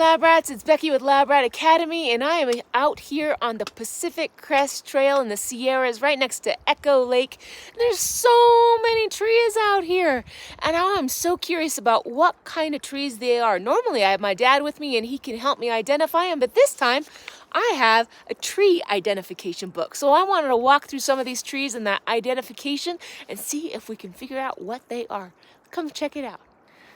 Lab Rats, it's Becky with Lab Rat Academy, and I am out here on the Pacific Crest Trail in the Sierras right next to Echo Lake. And there's so many trees out here, and I'm so curious about what kind of trees they are. Normally I have my dad with me and he can help me identify them, but this time I have a tree identification book. So I wanted to walk through some of these trees and that identification and see if we can figure out what they are. Come check it out.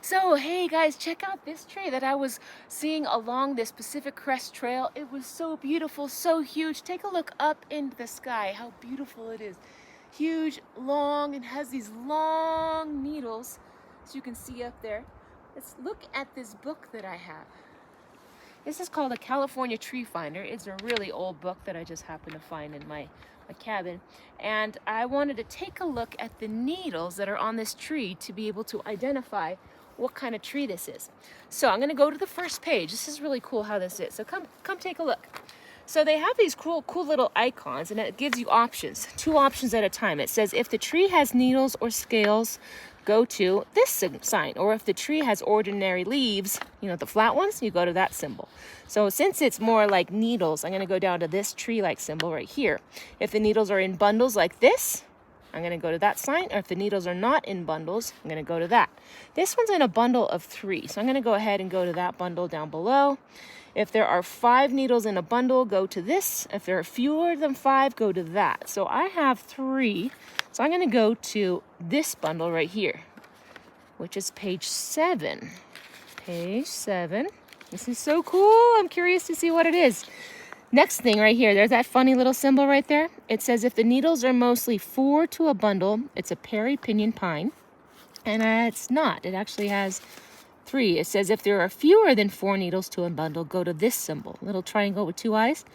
So, hey guys, check out this tree that I was seeing along this Pacific Crest Trail. It was so beautiful, so huge. Take a look up into the sky, how beautiful it is. Huge, long, and has these long needles, as you can see up there. Let's look at this book that I have. This is called a California Tree Finder. It's a really old book that I just happened to find in my cabin. And I wanted to take a look at the needles that are on this tree to be able to identify what kind of tree this is. So I'm going to go to the first page. This is really cool how this is. So come take a look. So they have these cool little icons, and it gives you options, 2 options at a time. It says if the tree has needles or scales, go to this sign, or if the tree has ordinary leaves, you know, the flat ones, you go to that symbol. So since it's more like needles, I'm going to go down to this tree-like symbol right here. If the needles are in bundles like this, I'm going to go to that sign, or if the needles are not in bundles, I'm going to go to that. This one's in a bundle of 3, so I'm going to go ahead and go to that bundle down below. If there are 5 needles in a bundle, go to this. If there are fewer than 5, go to that. So I have 3, so I'm going to go to this bundle right here, which is page 7. Page 7. This is so cool. I'm curious to see what it is. Next thing right here, there's that funny little symbol right there. It says if the needles are mostly 4 to a bundle, it's a Pinion pine. And it's not. It actually has 3. It says if there are fewer than 4 needles to a bundle, go to this symbol. Little triangle with 2 eyes.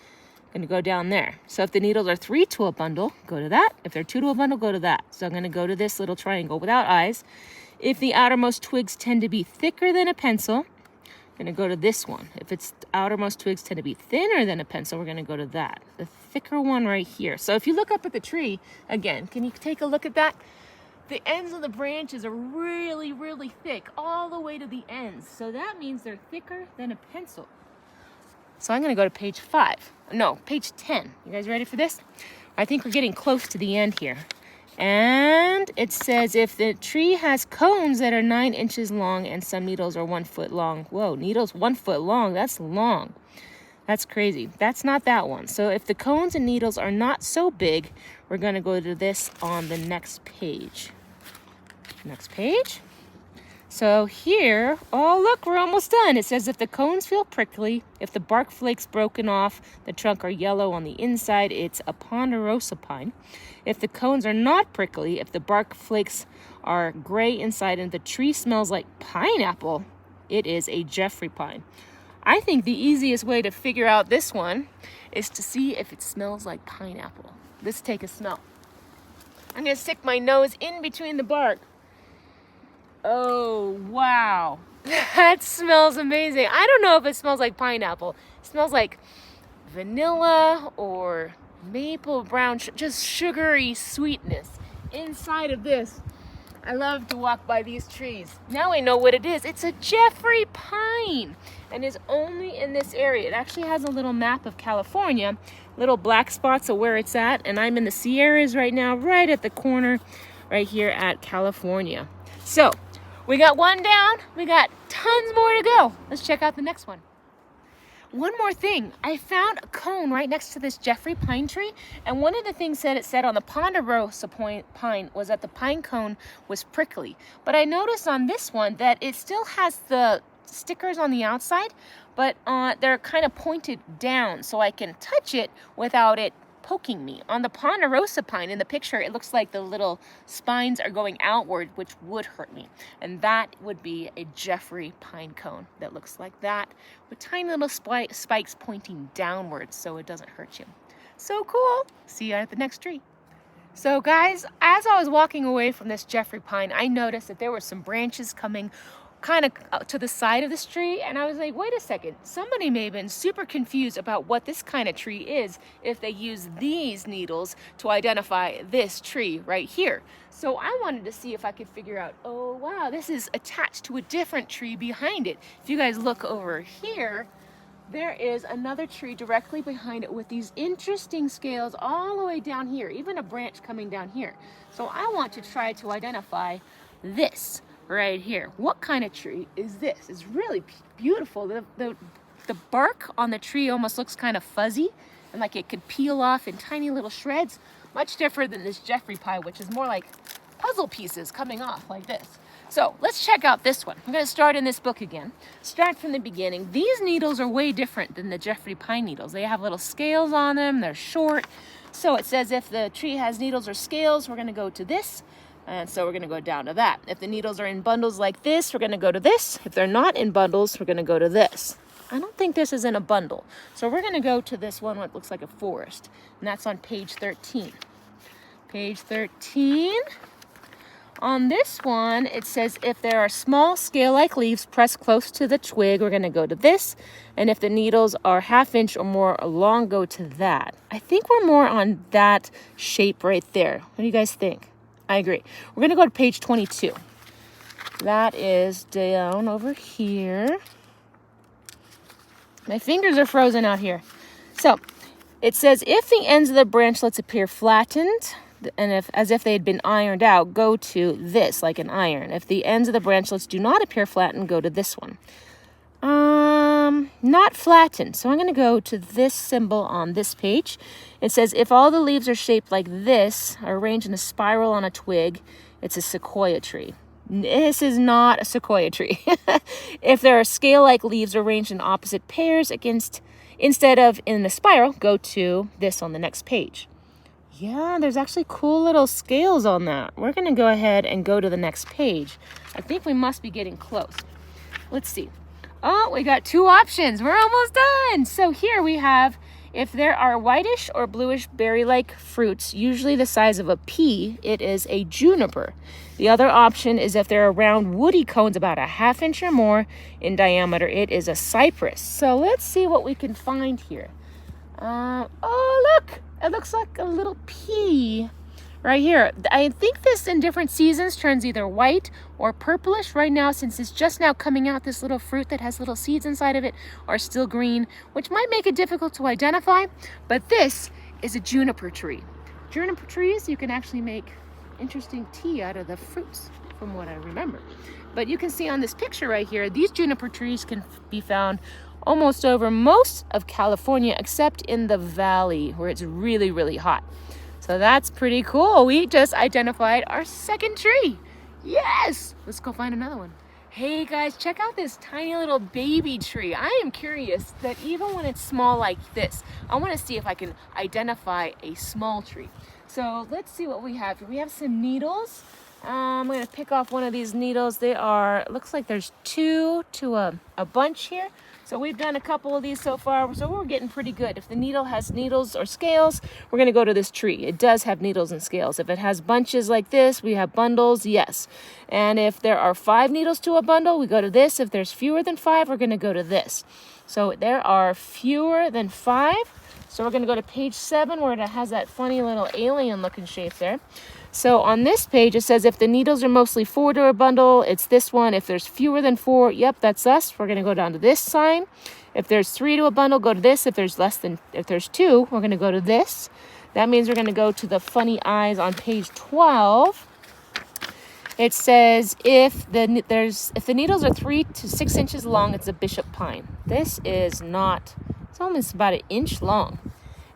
I'm going to go down there. So if the needles are 3 to a bundle, go to that. If they're 2 to a bundle, go to that. So I'm going to go to this little triangle without eyes. If the outermost twigs tend to be thicker than a pencil, I'm going to go to this one. If its outermost twigs tend to be thinner than a pencil, we're going to go to that. The thicker one right here. So if you look up at the tree, again, can you take a look at that? The ends of the branches are really, really thick, all the way to the ends. So that means they're thicker than a pencil. So I'm going to go to page 5. No, page 10. You guys ready for this? I think we're getting close to the end here. And it says if the tree has cones that are 9 inches long and some needles are 1 foot long. Whoa, needles 1 foot long. That's long. That's crazy. That's not that one. So if the cones and needles are not so big, we're going to go to this on the next page. Next page. So here, oh look, we're almost done. It says if the cones feel prickly, if the bark flakes broken off the trunk are yellow on the inside, it's a Ponderosa Pine. If the cones are not prickly, if the bark flakes are gray inside and the tree smells like pineapple, it is a Juniper Pine. I think the easiest way to figure out this one is to see if it smells like pineapple. Let's take a smell. I'm going to stick my nose in between the bark. Oh, wow. That smells amazing. I don't know if it smells like pineapple. It smells like vanilla or maple brown, just sugary sweetness inside of this. I love to walk by these trees. Now I know what it is. It's a Juniper Pine and is only in this area. It actually has a little map of California, little black spots of where it's at. And I'm in the Sierras right now, right at the corner right here at California. So we got one down. We got tons more to go. Let's check out the next one. One more thing. I found a cone right next to this Juniper pine tree. And one of the things that it said on the Ponderosa Pine was that the pine cone was prickly. But I noticed on this one that it still has the stickers on the outside, but they're kind of pointed down so I can touch it without it poking me. On the Ponderosa Pine in the picture, it looks like the little spines are going outward, which would hurt me. And that would be a Juniper pine cone that looks like that with tiny little spikes pointing downwards so it doesn't hurt you. So cool. See you at the next tree. So guys, as I was walking away from this Juniper Pine, I noticed that there were some branches coming kind of to the side of this tree, and I was like, wait a second, somebody may have been super confused about what this kind of tree is if they use these needles to identify this tree right here. So I wanted to see if I could figure out, oh wow, this is attached to a different tree behind it. If you guys look over here, there is another tree directly behind it with these interesting scales all the way down here, even a branch coming down here. So I want to try to identify this right here. What kind of tree is this? It's really beautiful. The bark on the tree almost looks kind of fuzzy and like it could peel off in tiny little shreds. Much different than this Jeffrey pine, which is more like puzzle pieces coming off like this. So let's check out this one. I'm going to start in this book again. Start from the beginning. These needles are way different than the Jeffrey pine needles. They have little scales on them. They're short. So it says if the tree has needles or scales, we're going to go to this. And so we're going to go down to that. If the needles are in bundles like this, we're going to go to this. If they're not in bundles, we're going to go to this. I don't think this is in a bundle. So we're going to go to this one, what looks like a forest. And that's on page 13. Page 13. On this one, it says if there are small scale-like leaves pressed close to the twig, we're going to go to this. And if the needles are 1/2 inch or more long, go to that. I think we're more on that shape right there. What do you guys think? I agree. We're going to go to page 22. That is down over here. My fingers are frozen out here. So it says if the ends of the branchlets appear flattened, and as if they had been ironed out, go to this, like an iron. If the ends of the branchlets do not appear flattened, go to this one. Not flattened. So I'm going to go to this symbol on this page. It says if all the leaves are shaped like this, are arranged in a spiral on a twig, it's a sequoia tree. This is not a sequoia tree. If there are scale-like leaves arranged in opposite pairs instead of in a spiral, go to this on the next page. Yeah, there's actually cool little scales on that. We're going to go ahead and go to the next page. I think we must be getting close. Let's see. Oh, we got 2 options. We're almost done. So here we have, if there are whitish or bluish berry-like fruits, usually the size of a pea, it is a juniper. The other option is if there are round woody cones about 1/2 inch or more in diameter, it is a cypress. So let's see what we can find here. Oh, look. It looks like a little pea right here. I think this in different seasons turns either white or purplish. Right now, since it's just now coming out, this little fruit that has little seeds inside of it are still green, which might make it difficult to identify. But this is a juniper tree. Juniper trees, you can actually make interesting tea out of the fruits, from what I remember. But you can see on this picture right here, these juniper trees can be found almost over most of California, except in the valley where it's really, really hot. So that's pretty cool. We just identified our second tree. Yes! Let's go find another one. Hey guys, check out this tiny little baby tree. I am curious that even when it's small like this, I want to see if I can identify a small tree. So let's see what we have here. We have some needles. I'm going to pick off one of these needles. They are, looks like there's 2 to a bunch here. So we've done a couple of these so far, so we're getting pretty good. If the needle has needles or scales, we're going to go to this tree. It does have needles and scales. If it has bunches like this, we have bundles, yes. And if there are 5 needles to a bundle, we go to this. If there's fewer than 5, we're going to go to this. So there are fewer than 5. So we're going to go to page 7 where it has that funny little alien looking shape there. So on this page, it says if the needles are mostly 4 to a bundle, it's this one. If there's fewer than 4, yep, that's us. We're going to go down to this sign. If there's 3 to a bundle, go to this. If there's 2, we're going to go to this. That means we're going to go to the funny eyes on page 12. It says if the needles are 3 to 6 inches long, it's a bishop pine. This is not. It's almost about 1 inch long.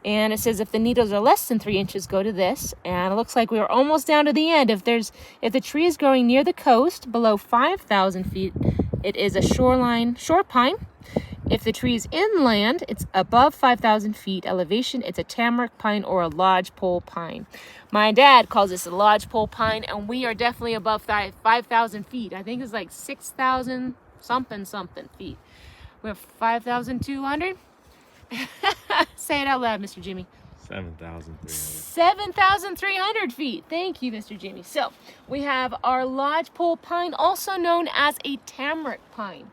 And it says if the needles are less than 3 inches, go to this. And it looks like we are almost down to the end. If the tree is growing near the coast, below 5,000 feet, it is a shore pine. If the tree is inland, it's above 5,000 feet elevation, it's a tamarack pine or a lodgepole pine. My dad calls this a lodgepole pine, and we are definitely above 5,000 feet. I think it's like 6,000 something feet. We're 5,200. Say it out loud, Mr. Jimmy. 7,300. 7,300 feet. Thank you, Mr. Jamie. So we have our lodgepole pine, also known as a tamarack pine.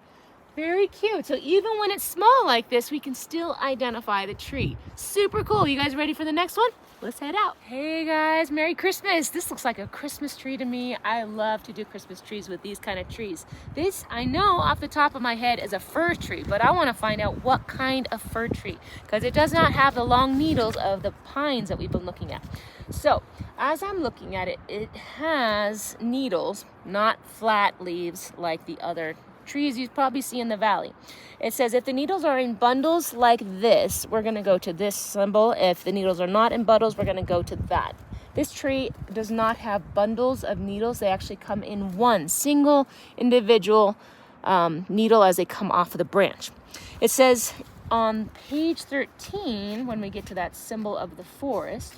Very cute. So even when it's small like this, we can still identify the tree. Super cool. You guys ready for the next one? Let's head out. Hey guys, Merry Christmas. This looks like a Christmas tree to me. I love to do Christmas trees with these kind of trees. This, I know off the top of my head, is a fir tree, but I want to find out what kind of fir tree, because it does not have the long needles of the pines that we've been looking at. So as I'm looking at it, it has needles, not flat leaves like the other trees you probably see in the valley. It says if the needles are in bundles like this, we're going to go to this symbol. If the needles are not in bundles, we're going to go to that. This tree does not have bundles of needles. They actually come in one single individual needle as they come off of the branch. It says on page 13, when we get to that symbol of the forest,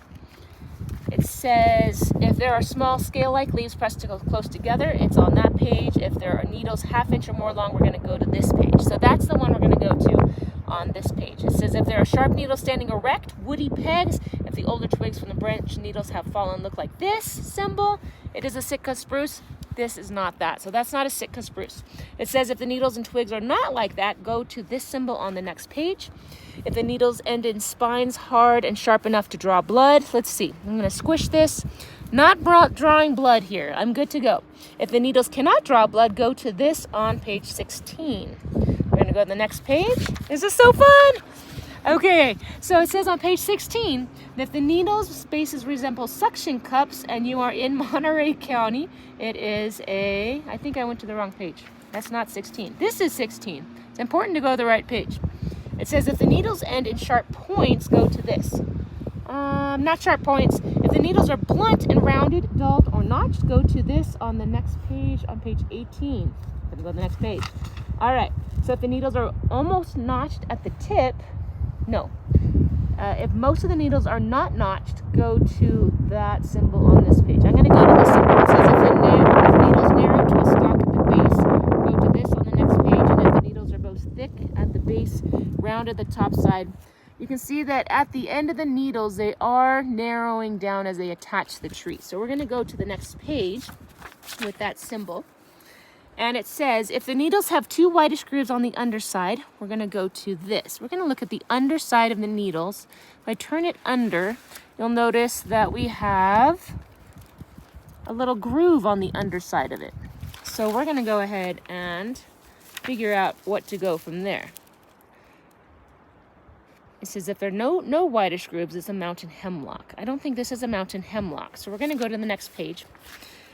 it says if there are small scale-like leaves pressed close together, it's on that page. If there are needles half-inch or more long, we're going to go to this page. So that's the one we're going to go to on this page. It says if there are sharp needles standing erect, woody pegs, if the older twigs from the branch needles have fallen, look like this symbol, it is a Sitka spruce. This is not that. So that's not a Sitka spruce. It says if the needles and twigs are not like that, go to this symbol on the next page. If the needles end in spines hard and sharp enough to draw blood, let's see. I'm going to squish this. Not drawing blood here. I'm good to go. If the needles cannot draw blood, go to this on page 16. We're going to go to the next page. This is so fun. Okay, so it says on page 16 that if the needles spaces resemble suction cups and you are in Monterey County, it is a, I think I went to the wrong page. That's not 16. This is 16. It's important to go to the right page. It says if the needles end in sharp points, go to this. Not sharp points. If the needles are blunt and rounded, dulled, or notched, go to this on the next page, on page 18. Let me go to the next page. All right, so if the needles are almost notched at the tip, no. If most of the needles are not notched, go to that symbol on this page. I'm going to go to this symbol. It says if the needles narrow to a stalk at the base, go to this on the next page. And if the needles are both thick at the base, round at the top side, you can see that at the end of the needles, they are narrowing down as they attach to the tree. So we're going to go to the next page with that symbol. And it says, if the needles have two whitish grooves on the underside, we're going to go to this. We're going to look at the underside of the needles. If I turn it under, you'll notice that we have a little groove on the underside of it. So we're going to go ahead and figure out what to go from there. It says if there are no whitish grooves, it's a mountain hemlock. I don't think this is a mountain hemlock. So we're going to go to the next page.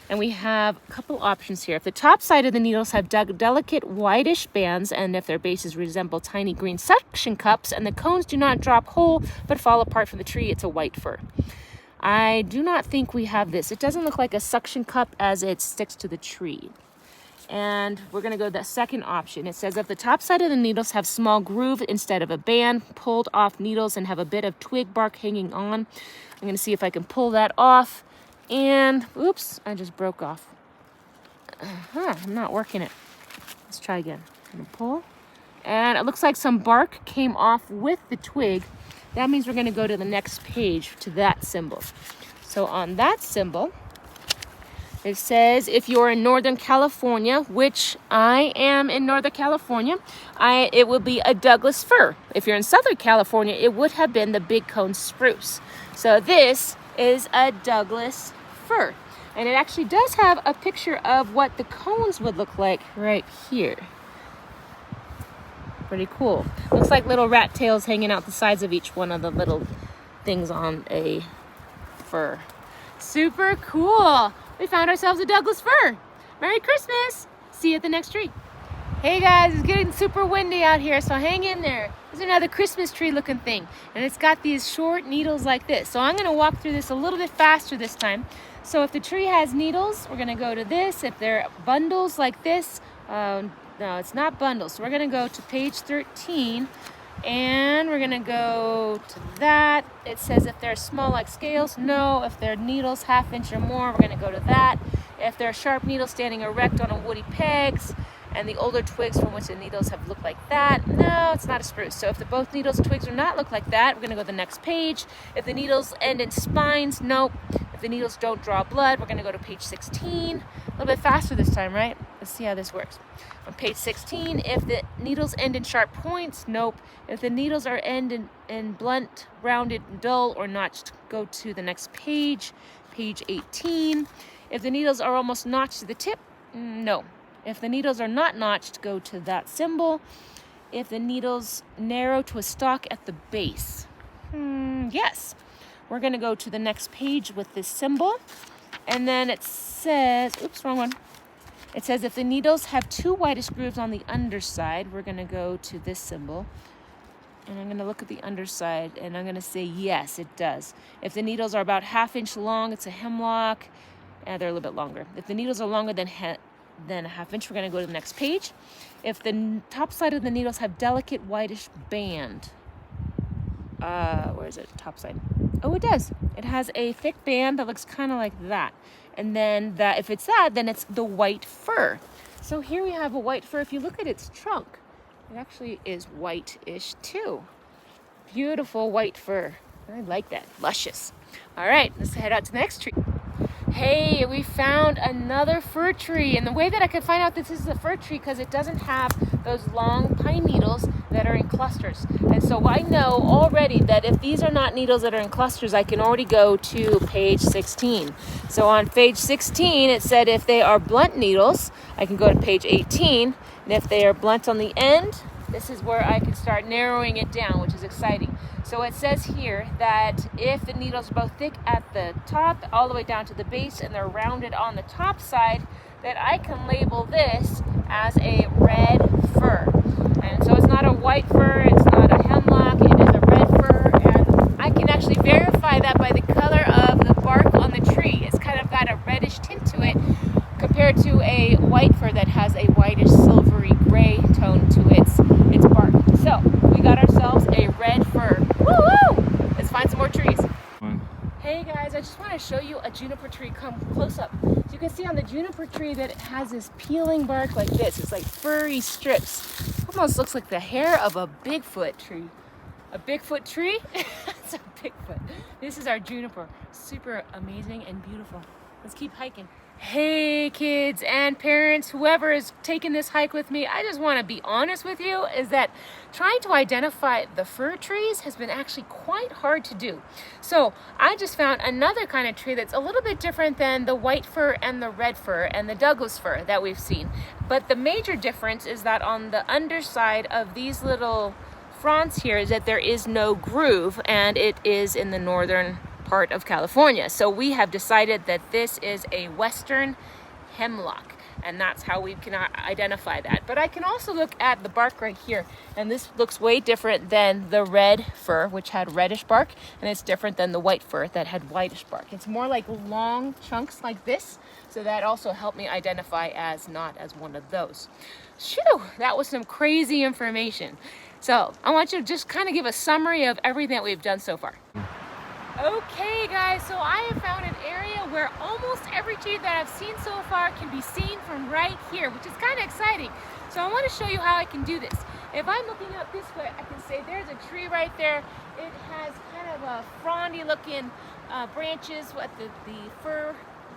And we have a couple options here. If the top side of the needles have delicate whitish bands, and if their bases resemble tiny green suction cups, and the cones do not drop whole but fall apart from the tree, it's a white fir. I do not think we have this. It doesn't look like a suction cup as it sticks to the tree. And we're going to go to the second option. It says if the top side of the needles have small groove instead of a band, pulled off needles, and have a bit of twig bark hanging on. I'm going to see if I can pull that off. And, oops, I just broke off. I'm not working it. Let's try again. I'm going to pull. And it looks like some bark came off with the twig. That means we're going to go to the next page to that symbol. So on that symbol, it says if you're in Northern California, which I am in Northern California, it would be a Douglas fir. If you're in Southern California, it would have been the big cone spruce. So this is a Douglas fir. And it actually does have a picture of what the cones would look like right here. Pretty cool. Looks like little rat tails hanging out the sides of each one of the little things on a fir. Super cool. We found ourselves a Douglas fir. Merry Christmas. See you at the next tree. Hey guys, it's getting super windy out here, so hang in there. There's another Christmas tree looking thing, and it's got these short needles like this. So I'm going to walk through this a little bit faster this time. So if the tree has needles, we're going to go to this. If they're bundles like this, no, it's not bundles. So we're going to go to page 13, and we're going to go to that. It says if they're small like scales, no. If they're needles half inch or more, we're going to go to that. If they're sharp needles standing erect on a woody pegs, and the older twigs from which the needles have looked like that, no, it's not a spruce. So if the both needles and twigs do not look like that, we're gonna go to the next page. If the needles end in spines, nope. If the needles don't draw blood, we're gonna go to page 16. A little bit faster this time, right? Let's see how this works. On page 16, if the needles end in sharp points, nope. If the needles are end in blunt, rounded, dull, or notched, go to the next page, page 18. If the needles are almost notched to the tip, no. If the needles are not notched, go to that symbol. If the needles narrow to a stalk at the base, yes. We're gonna go to the next page with this symbol. And then it says, oops, wrong one. It says if the needles have 2 whitish grooves on the underside, we're gonna go to this symbol. And I'm gonna look at the underside and I'm gonna say, yes, it does. If the needles are about 1/2 inch long, it's a hemlock. And they're a little bit longer. If the needles are longer than 1/2 inch, we're gonna go to the next page. If the top side of the needles have delicate whitish band, where is it, top side? Oh, it does. It has a thick band that looks kind of like that. And then if it's that, then it's the white fir. So here we have a white fir. If you look at its trunk, it actually is whitish too. Beautiful white fir. I like that, luscious. All right, let's head out to the next tree. Hey, we found another fir tree, and the way that I could find out this is a fir tree because it doesn't have those long pine needles that are in clusters. And so I know already that if these are not needles that are in clusters, I can already go to page 16. So on page 16, it said if they are blunt needles, I can go to page 18, and if they are blunt on the end, this is where I can start narrowing it down, which is exciting. So it says here that if the needles are both thick at the top all the way down to the base and they're rounded on the top side, that I can label this as a red fir. And so it's not a white fir, it's not a hemlock, it is a red fir. And I can actually verify that by the color of the bark on the tree. It's kind of got a reddish tint to it compared to a white fir that has a whitish silvery gray tone to its bark. So we got ourselves a red fir. Woo-woo! Let's find some more trees. Hey guys, I just want to show you a juniper tree come close up. So you can see on the juniper tree that it has this peeling bark like this. It's like furry strips. Almost looks like the hair of a Bigfoot tree. A Bigfoot tree? It's a Bigfoot. This is our juniper. Super amazing and beautiful. Let's keep hiking. Hey kids and parents, whoever is taking this hike with me, I just want to be honest with you, is that trying to identify the fir trees has been actually quite hard to do. So I just found another kind of tree that's a little bit different than the white fir and the red fir and the Douglas fir that we've seen. But the major difference is that on the underside of these little fronds here is that there is no groove, and it is in the northern part of California. So we have decided that this is a western hemlock, and that's how we can identify that. But I can also look at the bark right here, and this looks way different than the red fir, which had reddish bark, and it's different than the white fir that had whitish bark. It's more like long chunks like this, so that also helped me identify as not as one of those. Shoo, that was some crazy information. So I want you to just kind of give a summary of everything that we've done so far. Okay guys, so I have found an area where almost every tree that I've seen so far can be seen from right here, which is kind of exciting. So I want to show you how I can do this. If I'm looking up this way, I can say there's a tree right there. It has kind of a frondy looking branches with the fir,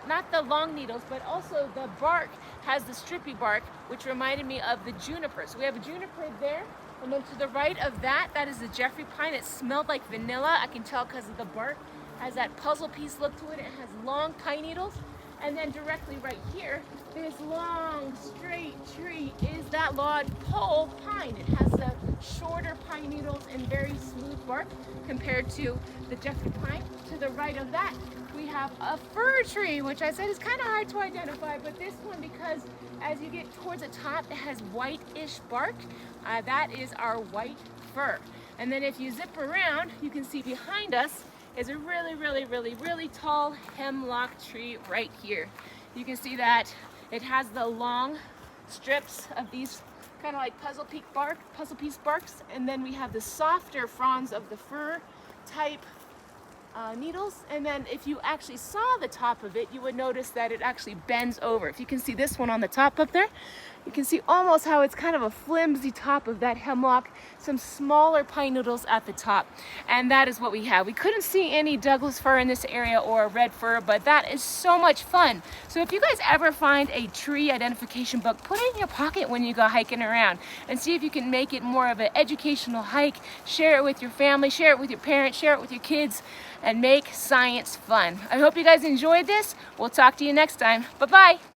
not the long needles, but also the bark has the strippy bark, which reminded me of the juniper. So we have a juniper there. And then to the right of that, that is the Jeffrey pine. It smelled like vanilla. I can tell because of the bark. It has that puzzle piece look to it. It has long pine needles. And then directly right here, this long straight tree is that lodgepole pine. It has the shorter pine needles and very smooth bark compared to the Jeffrey pine. To the right of that, we have a fir tree, which I said is kind of hard to identify, but this one, because as you get towards the top, it has whitish bark. That is our white fir. And then if you zip around, you can see behind us is a really tall hemlock tree right here. You can see that it has the long strips of these kind of like puzzle piece barks, and then we have the softer fronds of the fir type needles. And then if you actually saw the top of it, you would notice that it actually bends over. If you can see this one on the top up there, You can see almost how it's kind of a flimsy top of that hemlock, some smaller pine noodles at the top, and that is what we have. We couldn't see any Douglas fir in this area or red fir, but that is so much fun. So if you guys ever find a tree identification book, put it in your pocket when you go hiking around and see if you can make it more of an educational hike. Share it with your family, share it with your parents, share it with your kids, and make science fun. I hope you guys enjoyed this. We'll talk to you next time. Bye-bye.